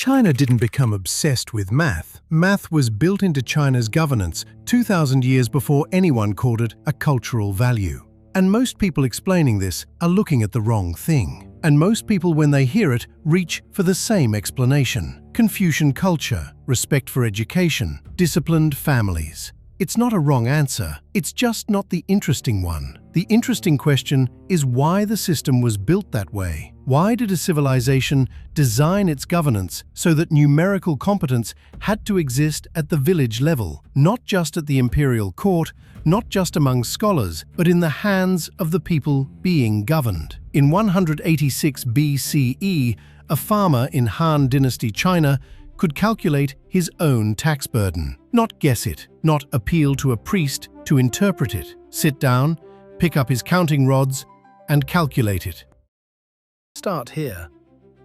China didn't become obsessed with math. Math was built into China's governance 2,000 years before anyone called it a cultural value. And most people explaining this are looking at the wrong thing. And most people, when they hear it, reach for the same explanation. Confucian culture, respect for education, disciplined families. It's not a wrong answer, it's just not the interesting one. The interesting question is why the system was built that way. Why did a civilization design its governance so that numerical competence had to exist at the village level, not just at the imperial court, not just among scholars, but in the hands of the people being governed? In 186 BCE, a farmer in Han Dynasty China could calculate his own tax burden. Not guess it, not appeal to a priest to interpret it. Sit down, pick up his counting rods, and calculate it. Start here.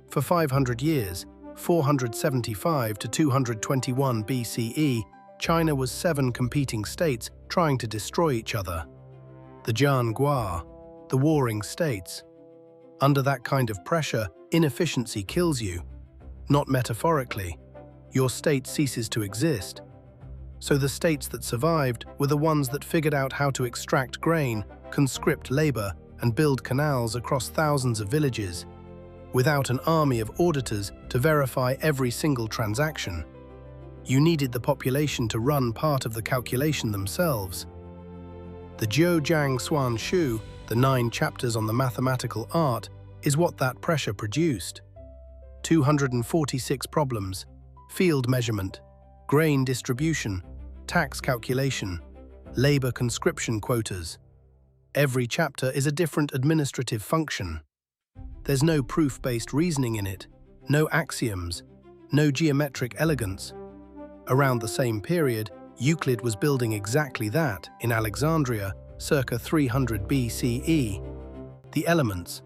For 500 years, 475 to 221 BCE, China was 7 competing states trying to destroy each other. The Zhāng, the warring states. Under that kind of pressure, inefficiency kills you. Not metaphorically. Your state ceases to exist. So the states that survived were the ones that figured out how to extract grain, conscript labor, and build canals across thousands of villages, without an army of auditors to verify every single transaction. You needed the population to run part of the calculation themselves. The Jiao Suàn Shu, the 9 chapters on the mathematical art, is what that pressure produced. 246 problems, field measurement, grain distribution, tax calculation, labor conscription quotas. Every chapter is a different administrative function. There's no proof-based reasoning in it, no axioms, no geometric elegance. Around the same period, Euclid was building exactly that in Alexandria, circa 300 BCE. The elements,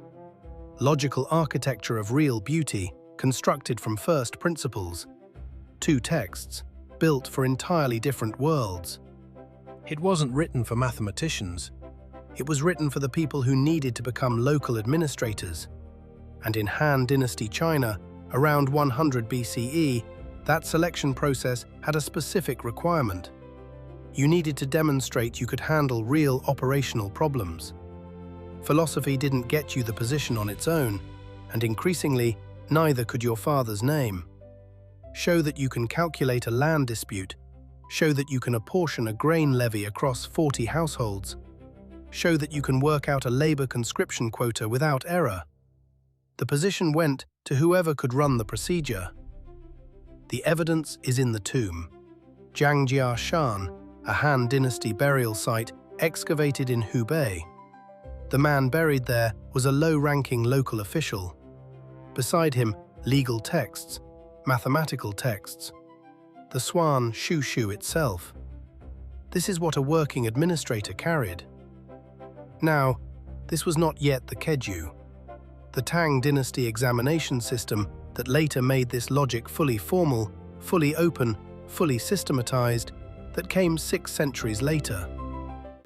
logical architecture of real beauty, constructed from first principles. 2 texts, built for entirely different worlds. It wasn't written for mathematicians. It was written for the people who needed to become local administrators. And in Han Dynasty China, around 100 BCE, that selection process had a specific requirement. You needed to demonstrate you could handle real operational problems. Philosophy didn't get you the position on its own, and increasingly, neither could your father's name. Show that you can calculate a land dispute. Show that you can apportion a grain levy across 40 households. Show that you can work out a labor conscription quota without error. The position went to whoever could run the procedure. The evidence is in the tomb. Zhangjiashan, a Han Dynasty burial site excavated in Hubei. The man buried there was a low-ranking local official. Beside him, legal texts, mathematical texts. The Suàn Shu itself. This is what a working administrator carried. Now, this was not yet the Keju, the Tang Dynasty examination system that later made this logic fully formal, fully open, fully systematized, that came 6 centuries later.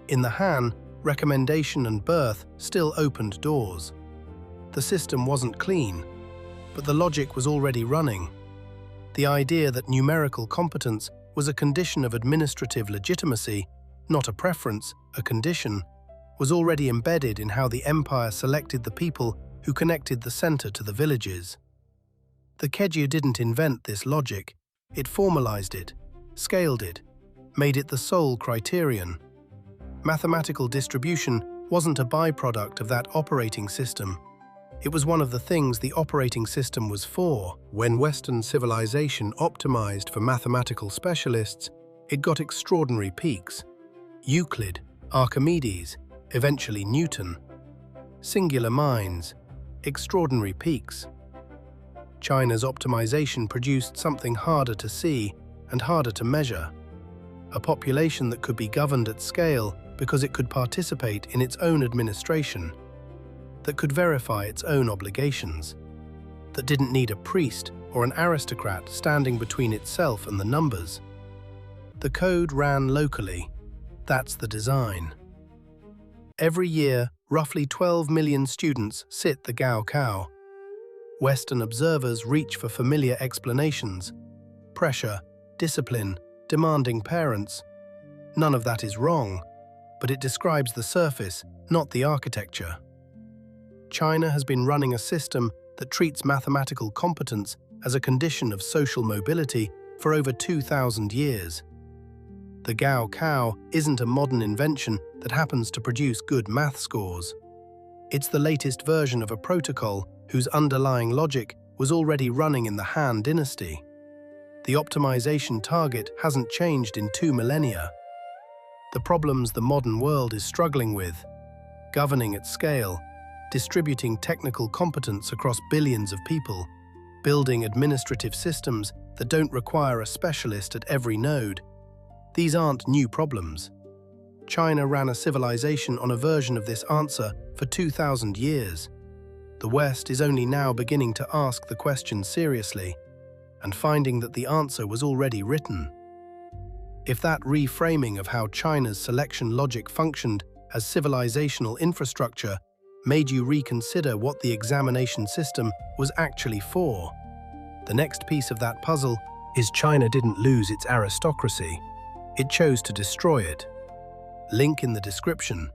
In the Han, recommendation and birth still opened doors. The system wasn't clean, but the logic was already running. The idea that numerical competence was a condition of administrative legitimacy, not a preference, a condition, was already embedded in how the empire selected the people who connected the center to the villages. The Keju didn't invent this logic, it formalized it, scaled it, made it the sole criterion. Mathematical distribution wasn't a byproduct of that operating system. It was one of the things the operating system was for. When Western civilization optimized for mathematical specialists, it got extraordinary peaks. Euclid, Archimedes, eventually Newton. Singular minds, extraordinary peaks. China's optimization produced something harder to see and harder to measure. A population that could be governed at scale because it could participate in its own administration, that could verify its own obligations, that didn't need a priest or an aristocrat standing between itself and the numbers. The code ran locally. That's the design. Every year, roughly 12 million students sit the Gaokao. Western observers reach for familiar explanations: pressure, discipline, demanding parents. None of that is wrong, but it describes the surface, not the architecture. China has been running a system that treats mathematical competence as a condition of social mobility for over 2,000 years. The Gaokao isn't a modern invention that happens to produce good math scores. It's the latest version of a protocol whose underlying logic was already running in the Han Dynasty. The optimization target hasn't changed in 2 millennia. The problems the modern world is struggling with: governing at scale, distributing technical competence across billions of people, building administrative systems that don't require a specialist at every node. These aren't new problems. China ran a civilization on a version of this answer for 2,000 years. The West is only now beginning to ask the question seriously, and finding that the answer was already written. If that reframing of how China's selection logic functioned as civilizational infrastructure made you reconsider what the examination system was actually for, the next piece of that puzzle is China didn't lose its aristocracy. It chose to destroy it. Link in the description.